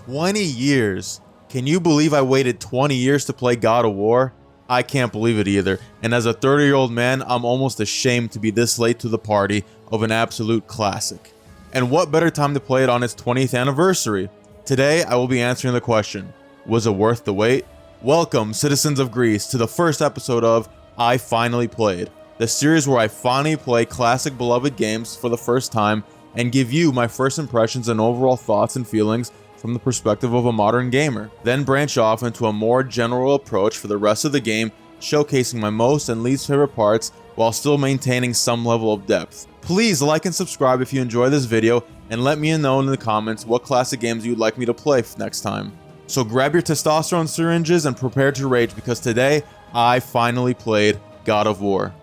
20 years. Can you believe I waited 20 years to play God of War? I can't believe it either, and as a 30-year-old man, I'm almost ashamed to be this late to the party of an absolute classic. And what better time to play it on its 20th anniversary? Today, I will be answering the question, was it worth the wait? Welcome, citizens of Greece, to the first episode of I Finally Played, the series where I finally play classic beloved games for the first time and give you my first impressions and overall thoughts and feelings from the perspective of a modern gamer, then branch off into a more general approach for the rest of the game, showcasing my most and least favorite parts while still maintaining some level of depth. Please like and subscribe if you enjoy this video, and let me know in the comments what classic games you'd like me to play next time. So grab your testosterone syringes and prepare to rage, because today I finally played God of War.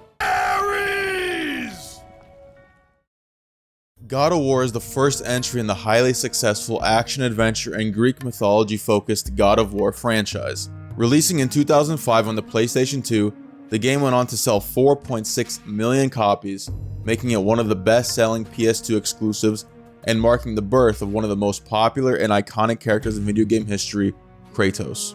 God of War is the first entry in the highly successful action-adventure and Greek mythology-focused God of War franchise. Releasing in 2005 on the PlayStation 2, the game went on to sell 4.6 million copies, making it one of the best-selling PS2 exclusives and marking the birth of one of the most popular and iconic characters in video game history, Kratos.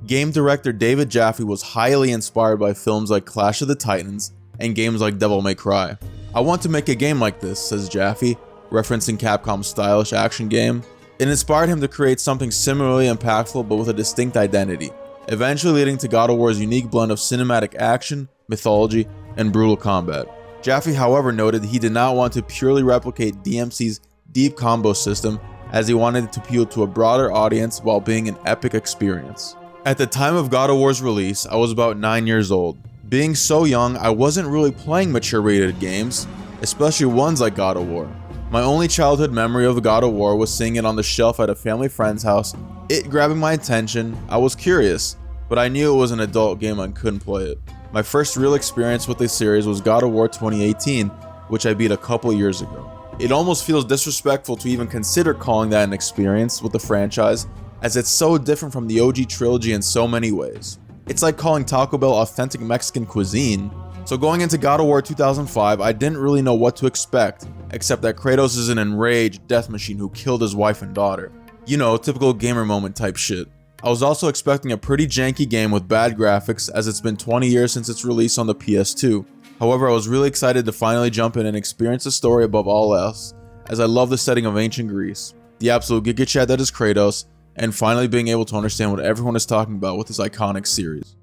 Game director David Jaffe was highly inspired by films like Clash of the Titans and games like Devil May Cry. "I want to make a game like this," says Jaffe, referencing Capcom's stylish action game. It inspired him to create something similarly impactful but with a distinct identity, eventually leading to God of War's unique blend of cinematic action, mythology, and brutal combat. Jaffe, however, noted he did not want to purely replicate DMC's deep combo system, as he wanted it to appeal to a broader audience while being an epic experience. At the time of God of War's release, I was about 9 years old. Being so young, I wasn't really playing mature rated games, especially ones like God of War. My only childhood memory of God of War was seeing it on the shelf at a family friend's house, it grabbing my attention. I was curious, but I knew it was an adult game and couldn't play it. My first real experience with the series was God of War 2018, which I beat a couple years ago. It almost feels disrespectful to even consider calling that an experience with the franchise, as it's so different from the OG trilogy in so many ways. It's like calling Taco Bell authentic Mexican cuisine. So going into God of War 2005, I didn't really know what to expect, except that Kratos is an enraged death machine who killed his wife and daughter. You know, typical gamer moment type shit. I was also expecting a pretty janky game with bad graphics, as it's been 20 years since its release on the PS2. However, I was really excited to finally jump in and experience the story above all else, as I love the setting of ancient Greece, the absolute Giga Chad that is Kratos, and finally being able to understand what everyone is talking about with this iconic series.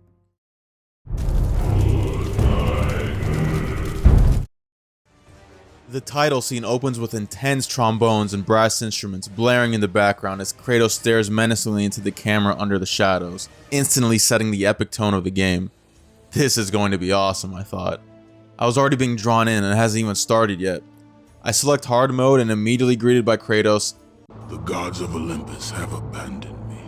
The title scene opens with intense trombones and brass instruments blaring in the background as Kratos stares menacingly into the camera under the shadows, instantly setting the epic tone of the game. This is going to be awesome, I thought. I was already being drawn in and it hasn't even started yet. I select hard mode and immediately greeted by Kratos, "The gods of Olympus have abandoned me,"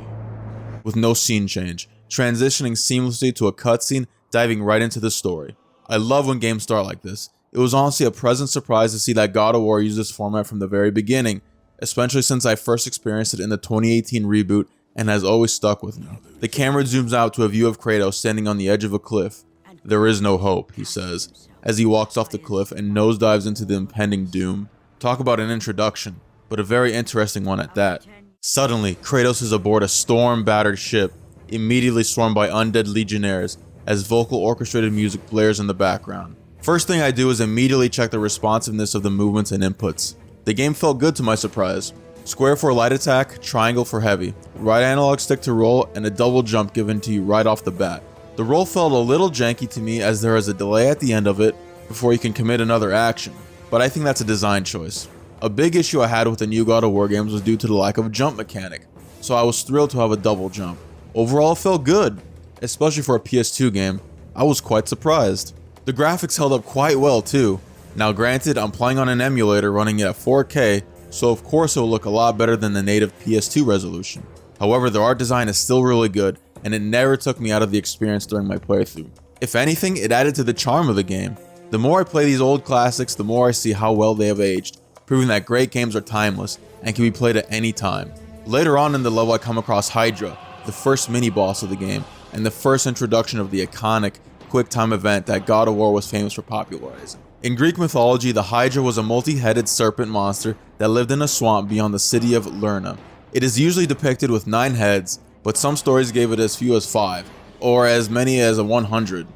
with no scene change, transitioning seamlessly to a cutscene diving right into the story. I love when games start like this. It was honestly a pleasant surprise to see that God of War used this format from the very beginning, especially since I first experienced it in the 2018 reboot and has always stuck with me. The camera zooms out to a view of Kratos standing on the edge of a cliff. "There is no hope," he says, as he walks off the cliff and nosedives into the impending doom. Talk about an introduction, but a very interesting one at that. Suddenly, Kratos is aboard a storm-battered ship, immediately swarmed by undead legionnaires, as vocal orchestrated music blares in the background. First thing I do is immediately check the responsiveness of the movements and inputs. The game felt good to my surprise. Square for light attack, triangle for heavy, right analog stick to roll, and a double jump given to you right off the bat. The roll felt a little janky to me as there is a delay at the end of it before you can commit another action, but I think that's a design choice. A big issue I had with the new God of War games was due to the lack of a jump mechanic, so I was thrilled to have a double jump. Overall, it felt good, especially for a PS2 game. I was quite surprised. The graphics held up quite well too. Now granted, I'm playing on an emulator running it at 4K, so of course it will look a lot better than the native PS2 resolution. However, the art design is still really good, and it never took me out of the experience during my playthrough. If anything, it added to the charm of the game. The more I play these old classics, the more I see how well they have aged, proving that great games are timeless and can be played at any time. Later on in the level I come across Hydra, the first mini-boss of the game, and the first introduction of the iconic quick-time event that God of War was famous for popularizing. In Greek mythology, the Hydra was a multi-headed serpent monster that lived in a swamp beyond the city of Lerna. It is usually depicted with 9 heads, but some stories gave it as few as 5, or as many as 100.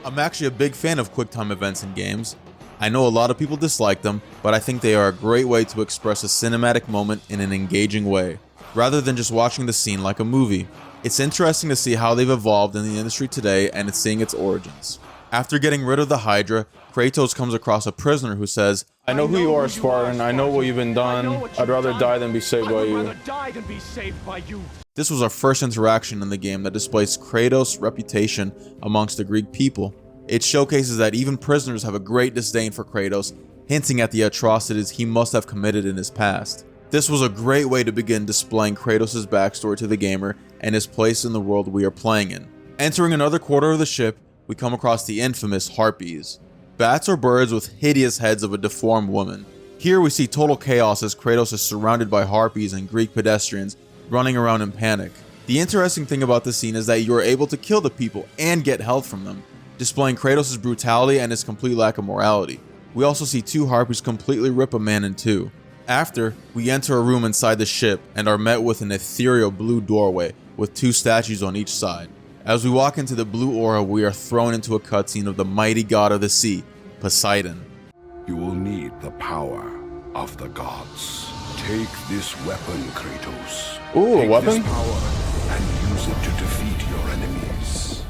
I'm actually a big fan of quick-time events in games. I know a lot of people dislike them, but I think they are a great way to express a cinematic moment in an engaging way, rather than just watching the scene like a movie. It's interesting to see how they've evolved in the industry today and it's seeing its origins. After getting rid of the Hydra, Kratos comes across a prisoner who says, I know who you are, Spartan. I know what you've been done. I'd rather die than be saved by you. This was our first interaction in the game that displays Kratos' reputation amongst the Greek people. It showcases that even prisoners have a great disdain for Kratos, hinting at the atrocities he must have committed in his past. This was a great way to begin displaying Kratos' backstory to the gamer and his place in the world we are playing in. Entering another quarter of the ship, we come across the infamous Harpies. Bats are birds with hideous heads of a deformed woman. Here we see total chaos as Kratos is surrounded by Harpies and Greek pedestrians running around in panic. The interesting thing about this scene is that you are able to kill the people and get health from them, displaying Kratos' brutality and his complete lack of morality. We also see 2 Harpies completely rip a man in 2. After, we enter a room inside the ship and are met with an ethereal blue doorway with 2 statues on each side. As we walk into the blue aura, we are thrown into a cutscene of the mighty god of the sea, Poseidon. You will need the power of the gods. Take this weapon, Kratos. Ooh, a weapon? Take this power and use it to defeat your enemies.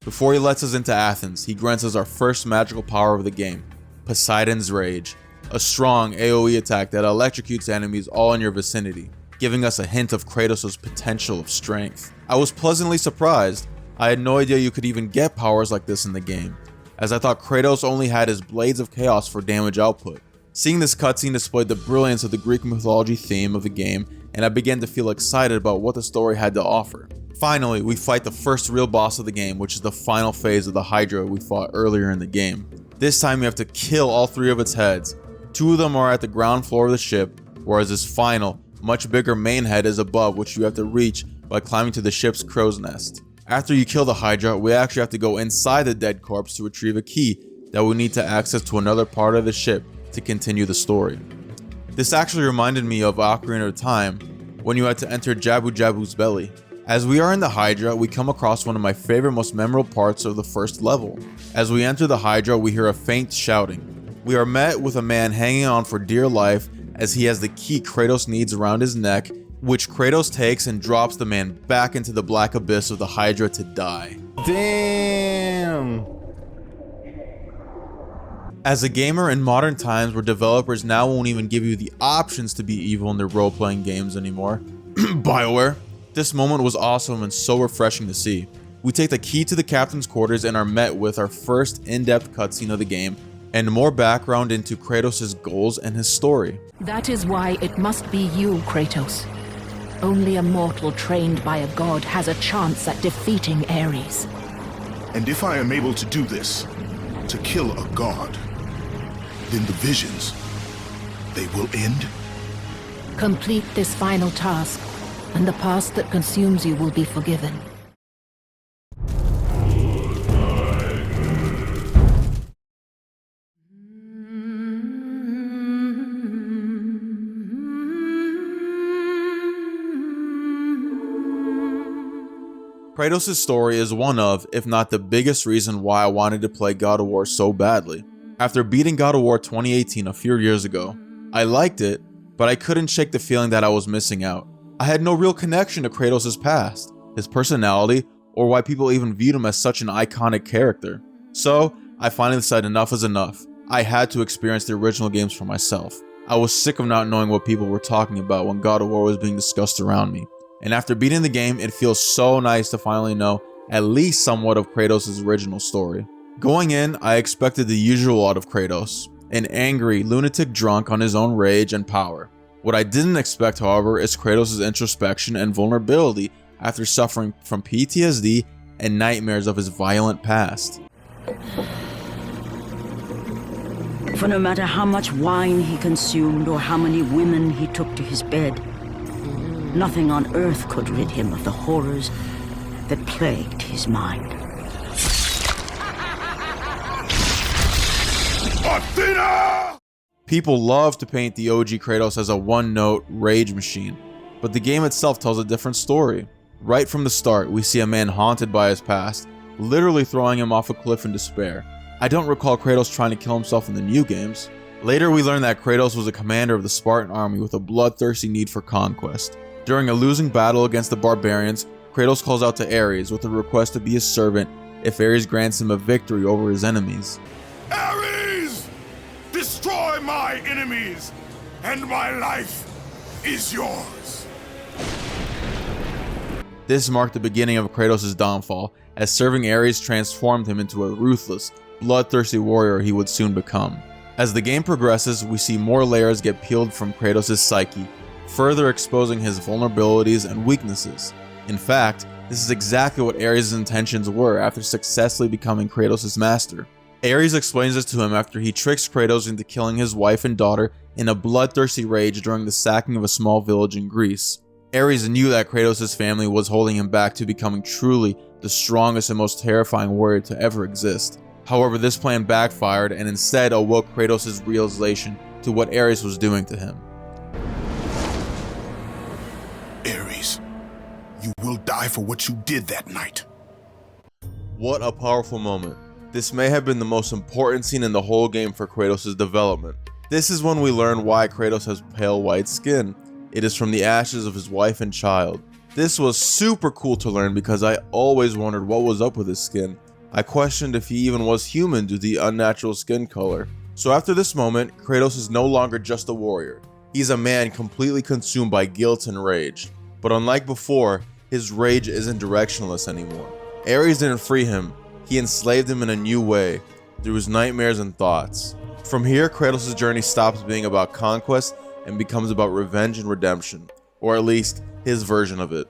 Before he lets us into Athens, he grants us our first magical power of the game, Poseidon's Rage, a strong AoE attack that electrocutes enemies all in your vicinity, giving us a hint of Kratos' potential of strength. I was pleasantly surprised. I had no idea you could even get powers like this in the game, as I thought Kratos only had his Blades of Chaos for damage output. Seeing this cutscene displayed the brilliance of the Greek mythology theme of the game, and I began to feel excited about what the story had to offer. Finally, we fight the first real boss of the game, which is the final phase of the Hydra we fought earlier in the game. This time you have to kill all 3 of its heads. 2 of them are at the ground floor of the ship, whereas this final, much bigger main head is above, which you have to reach by climbing to the ship's crow's nest. After you kill the Hydra, we actually have to go inside the dead corpse to retrieve a key that we need to access to another part of the ship to continue the story. This actually reminded me of Ocarina of Time, when you had to enter Jabu Jabu's belly. As we are in the Hydra, we come across one of my favorite, most memorable parts of the first level. As we enter the Hydra, we hear a faint shouting. We are met with a man hanging on for dear life as he has the key Kratos needs around his neck, which Kratos takes and drops the man back into the black abyss of the Hydra to die. Damn. As a gamer in modern times where developers now won't even give you the options to be evil in their role-playing games anymore, BioWare, this moment was awesome and so refreshing to see. We take the key to the captain's quarters and are met with our first in-depth cutscene of the game and more background into Kratos' goals and his story. That is why it must be you, Kratos. Only a mortal trained by a god has a chance at defeating Ares. And if I am able to do this, to kill a god, then the visions, they will end? Complete this final task, and the past that consumes you will be forgiven. Kratos' story is one of, if not the biggest reason why I wanted to play God of War so badly. After beating God of War 2018 a few years ago, I liked it, but I couldn't shake the feeling that I was missing out. I had no real connection to Kratos' past, his personality, or why people even viewed him as such an iconic character. So, I finally decided enough is enough. I had to experience the original games for myself. I was sick of not knowing what people were talking about when God of War was being discussed around me. And after beating the game, it feels so nice to finally know at least somewhat of Kratos' original story. Going in, I expected the usual out of Kratos, an angry, lunatic drunk on his own rage and power. What I didn't expect, however, is Kratos' introspection and vulnerability after suffering from PTSD and nightmares of his violent past. For no matter how much wine he consumed or how many women he took to his bed, Nothing on earth could rid him of the horrors that plagued his mind. Athena! People love to paint the OG Kratos as a one-note rage machine, but the game itself tells a different story. Right from the start, we see a man haunted by his past, literally throwing him off a cliff in despair. I don't recall Kratos trying to kill himself in the new games. Later we learn that Kratos was a commander of the Spartan army with a bloodthirsty need for conquest. During a losing battle against the barbarians, Kratos calls out to Ares with a request to be his servant if Ares grants him a victory over his enemies. Ares! Destroy my enemies, and my life is yours. This marked the beginning of Kratos' downfall, as serving Ares transformed him into a ruthless, bloodthirsty warrior he would soon become. As the game progresses, we see more layers get peeled from Kratos' psyche, further exposing his vulnerabilities and weaknesses. In fact, this is exactly what Ares' intentions were after successfully becoming Kratos' master. Ares explains this to him after he tricks Kratos into killing his wife and daughter in a bloodthirsty rage during the sacking of a small village in Greece. Ares knew that Kratos' family was holding him back to becoming truly the strongest and most terrifying warrior to ever exist. However, this plan backfired and instead awoke Kratos' realization to what Ares was doing to him. Ares, you will die for what you did that night. What a powerful moment. This may have been the most important scene in the whole game for Kratos' development. This is when we learn why Kratos has pale white skin. It is from the ashes of his wife and child. This was super cool to learn because I always wondered what was up with his skin. I questioned if he even was human due to the unnatural skin color. So after this moment, Kratos is no longer just a warrior. He's a man completely consumed by guilt and rage. But unlike before, his rage isn't directionless anymore. Ares didn't free him, he enslaved him in a new way, through his nightmares and thoughts. From here, Kratos' journey stops being about conquest and becomes about revenge and redemption, or at least his version of it.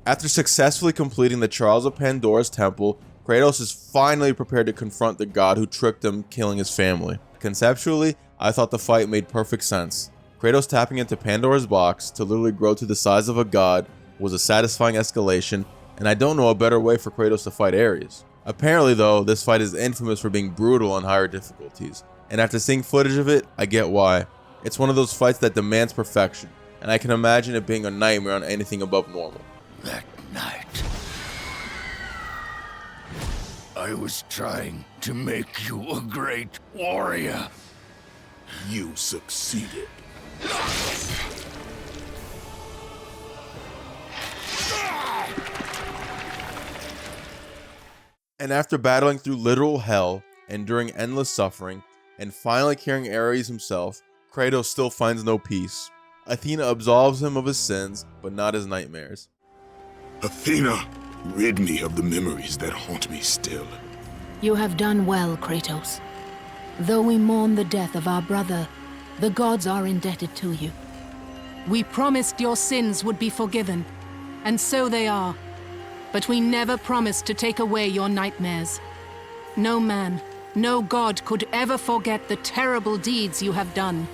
After successfully completing the Trials of Pandora's temple, Kratos is finally prepared to confront the god who tricked him, killing his family. Conceptually, I thought the fight made perfect sense. Kratos tapping into Pandora's box to literally grow to the size of a god was a satisfying escalation, and I don't know a better way for Kratos to fight Ares. Apparently though, this fight is infamous for being brutal on higher difficulties, and after seeing footage of it, I get why. It's one of those fights that demands perfection, and I can imagine it being a nightmare on anything above normal. That night, I was trying to make you a great warrior. You succeeded. And after battling through literal hell, enduring endless suffering, and finally carrying Ares himself, Kratos still finds no peace. Athena absolves him of his sins, but not his nightmares. Athena, rid me of the memories that haunt me still. You have done well, Kratos. Though we mourn the death of our brother, the gods are indebted to you. We promised your sins would be forgiven, and so they are. But we never promised to take away your nightmares. No man, no god could ever forget the terrible deeds you have done.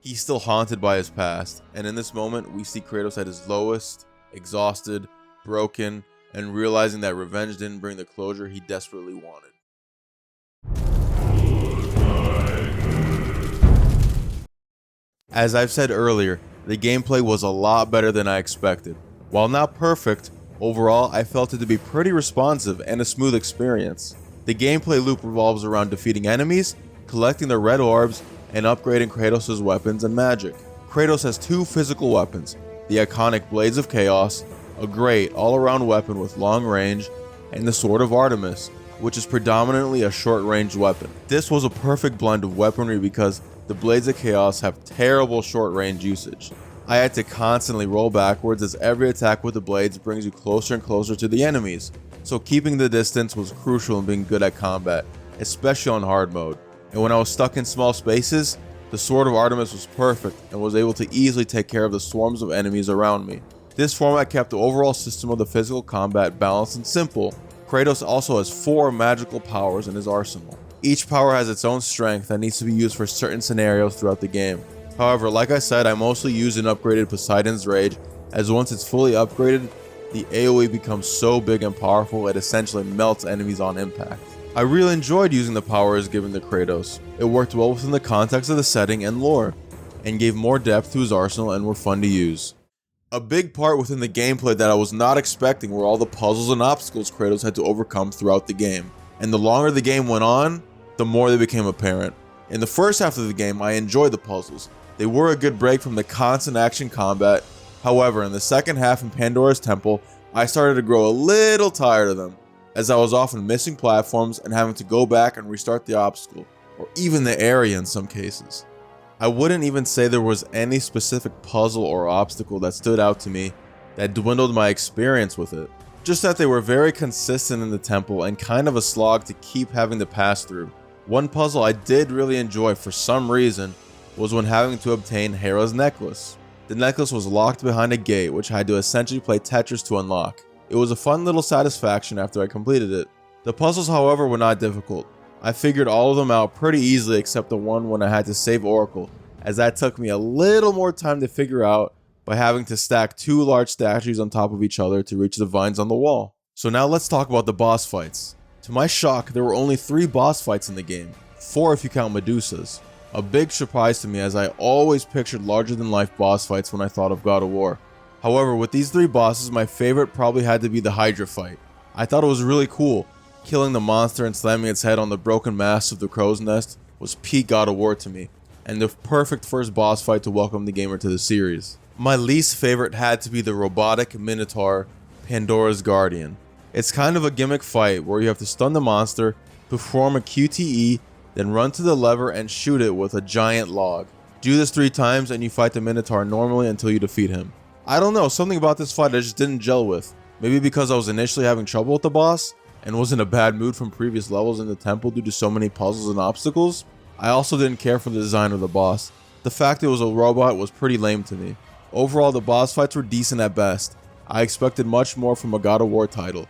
He's still haunted by his past, and in this moment we see Kratos at his lowest, exhausted, broken, and realizing that revenge didn't bring the closure he desperately wanted. As I've said earlier, the gameplay was a lot better than I expected. While not perfect, overall I felt it to be pretty responsive and a smooth experience. The gameplay loop revolves around defeating enemies, collecting the red orbs, and upgrading Kratos' weapons and magic. Kratos has two physical weapons, the iconic Blades of Chaos, a great all-around weapon with long range, and the Sword of Artemis, which is predominantly a short-range weapon. This was a perfect blend of weaponry because the Blades of Chaos have terrible short-range usage. I had to constantly roll backwards as every attack with the blades brings you closer and closer to the enemies, so keeping the distance was crucial in being good at combat, especially on hard mode. And when I was stuck in small spaces, the Sword of Artemis was perfect and was able to easily take care of the swarms of enemies around me. This format kept the overall system of the physical combat balanced and simple. Kratos also has 4 magical powers in his arsenal. Each power has its own strength that needs to be used for certain scenarios throughout the game. However, like I said, I mostly use an upgraded Poseidon's Rage, as once it's fully upgraded, the AoE becomes so big and powerful it essentially melts enemies on impact. I really enjoyed using the powers given to Kratos. It worked well within the context of the setting and lore, and gave more depth to his arsenal and were fun to use. A big part within the gameplay that I was not expecting were all the puzzles and obstacles Kratos had to overcome throughout the game. And the longer the game went on, the more they became apparent. In the first half of the game, I enjoyed the puzzles. They were a good break from the constant action combat. However, in the second half in Pandora's Temple, I started to grow a little tired of them, as I was often missing platforms and having to go back and restart the obstacle, or even the area in some cases. I wouldn't even say there was any specific puzzle or obstacle that stood out to me that dwindled my experience with it. Just that they were very consistent in the temple and kind of a slog to keep having to pass through. One puzzle I did really enjoy for some reason was when having to obtain Hera's necklace. The necklace was locked behind a gate which I had to essentially play Tetris to unlock. It was a fun little satisfaction after I completed it. The puzzles, however, were not difficult. I figured all of them out pretty easily except the one when I had to save Oracle, as that took me a little more time to figure out by having to stack 2 large statues on top of each other to reach the vines on the wall. So now let's talk about the boss fights. To my shock, there were only 3 boss fights in the game, 4 if you count Medusa's. A big surprise to me, as I always pictured larger than life boss fights when I thought of God of War. However, with these 3 bosses, my favorite probably had to be the Hydra fight. I thought it was really cool. Killing the monster and slamming its head on the broken mast of the crow's nest was peak God of War to me, and the perfect first boss fight to welcome the gamer to the series. My least favorite had to be the robotic Minotaur, Pandora's Guardian. It's kind of a gimmick fight where you have to stun the monster, perform a QTE, then run to the lever and shoot it with a giant log. Do this 3 times and you fight the Minotaur normally until you defeat him. I don't know, something about this fight I just didn't gel with. Maybe because I was initially having trouble with the boss, and was in a bad mood from previous levels in the temple due to so many puzzles and obstacles. I also didn't care for the design of the boss. The fact it was a robot was pretty lame to me. Overall, the boss fights were decent at best. I expected much more from a God of War title.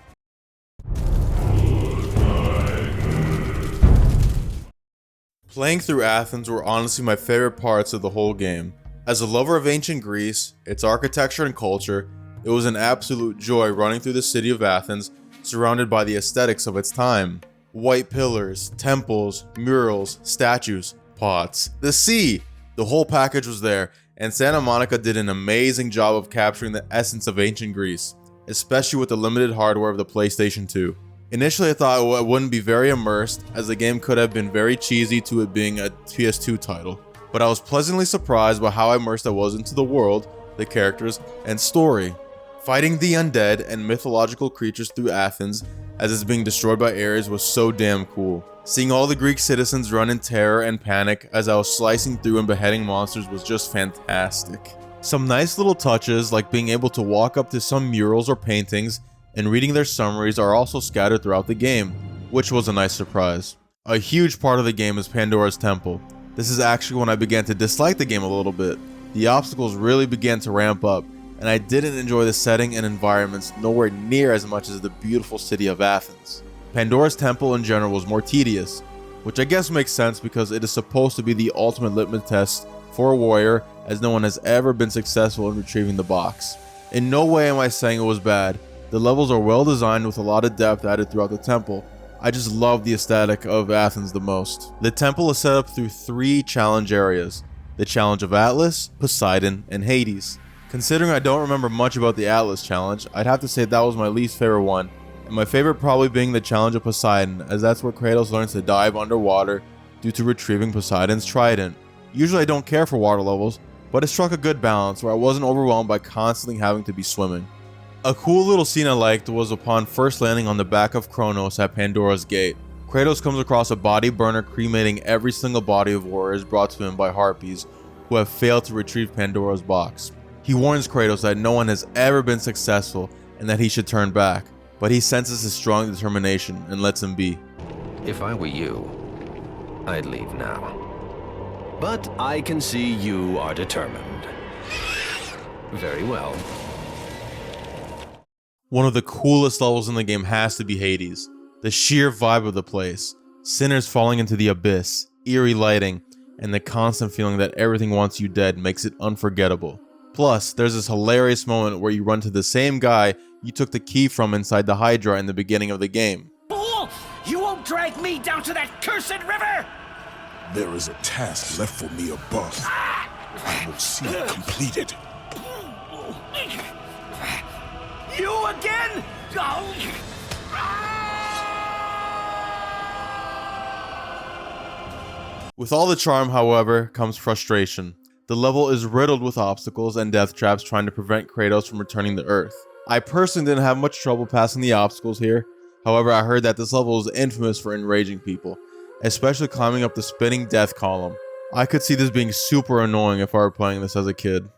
Playing through Athens were honestly my favorite parts of the whole game. As a lover of ancient Greece, its architecture and culture, it was an absolute joy running through the city of Athens, surrounded by the aesthetics of its time. White pillars, temples, murals, statues, pots, the sea! The whole package was there, and Santa Monica did an amazing job of capturing the essence of ancient Greece, especially with the limited hardware of the PlayStation 2. Initially I thought it wouldn't be very immersed, as the game could have been very cheesy to it being a PS2 title, but I was pleasantly surprised by how immersed I was into the world, the characters, and story. Fighting the undead and mythological creatures through Athens as it's being destroyed by Ares was so damn cool. Seeing all the Greek citizens run in terror and panic as I was slicing through and beheading monsters was just fantastic. Some nice little touches like being able to walk up to some murals or paintings and reading their summaries are also scattered throughout the game, which was a nice surprise. A huge part of the game is Pandora's Temple. This is actually when I began to dislike the game a little bit. The obstacles really began to ramp up, and I didn't enjoy the setting and environments nowhere near as much as the beautiful city of Athens. Pandora's Temple in general was more tedious, which I guess makes sense because it is supposed to be the ultimate litmus test for a warrior, as no one has ever been successful in retrieving the box. In no way am I saying it was bad. The levels are well designed with a lot of depth added throughout the temple. I just love the aesthetic of Athens the most. The temple is set up through 3 challenge areas: the challenge of Atlas, Poseidon, and Hades. Considering I don't remember much about the Atlas challenge, I'd have to say that was my least favorite one, and my favorite probably being the challenge of Poseidon, as that's where Kratos learns to dive underwater due to retrieving Poseidon's trident. Usually I don't care for water levels, but it struck a good balance where I wasn't overwhelmed by constantly having to be swimming. A cool little scene I liked was upon first landing on the back of Kronos at Pandora's Gate. Kratos comes across a body burner cremating every single body of warriors brought to him by Harpies who have failed to retrieve Pandora's box. He warns Kratos that no one has ever been successful and that he should turn back, but he senses his strong determination and lets him be. If I were you, I'd leave now. But I can see you are determined. Very well. One of the coolest levels in the game has to be Hades. The sheer vibe of the place, sinners falling into the abyss, eerie lighting, and the constant feeling that everything wants you dead makes it unforgettable. Plus, there's this hilarious moment where you run to the same guy you took the key from inside the Hydra in the beginning of the game. Fool! You won't drag me down to that cursed river! There is a task left for me above. I will see it completed. You again? With all the charm, however, comes frustration. The level is riddled with obstacles and death traps trying to prevent Kratos from returning to Earth. I personally didn't have much trouble passing the obstacles here. However, I heard that this level is infamous for enraging people, especially climbing up the spinning death column. I could see this being super annoying if I were playing this as a kid.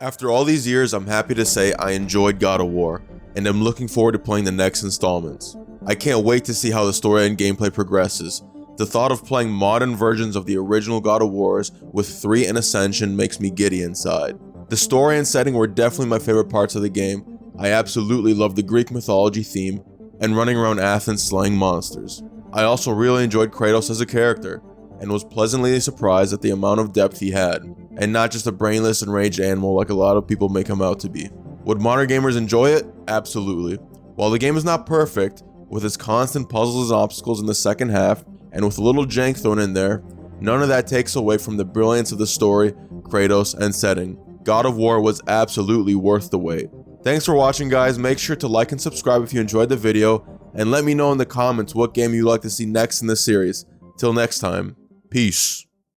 After all these years, I'm happy to say I enjoyed God of War, and I'm looking forward to playing the next installments. I can't wait to see how the story and gameplay progresses. The thought of playing modern versions of the original God of Wars with 3 in Ascension makes me giddy inside. The story and setting were definitely my favorite parts of the game. I absolutely love the Greek mythology theme and running around Athens slaying monsters. I also really enjoyed Kratos as a character, and was pleasantly surprised at the amount of depth he had, and not just a brainless enraged animal like a lot of people make him out to be. Would modern gamers enjoy it? Absolutely. While the game is not perfect, with its constant puzzles and obstacles in the second half, and with a little jank thrown in there, none of that takes away from the brilliance of the story, Kratos, and setting. God of War was absolutely worth the wait. Thanks for watching, guys. Make sure to like and subscribe if you enjoyed the video, and let me know in the comments what game you'd like to see next in this series. Till next time, peace.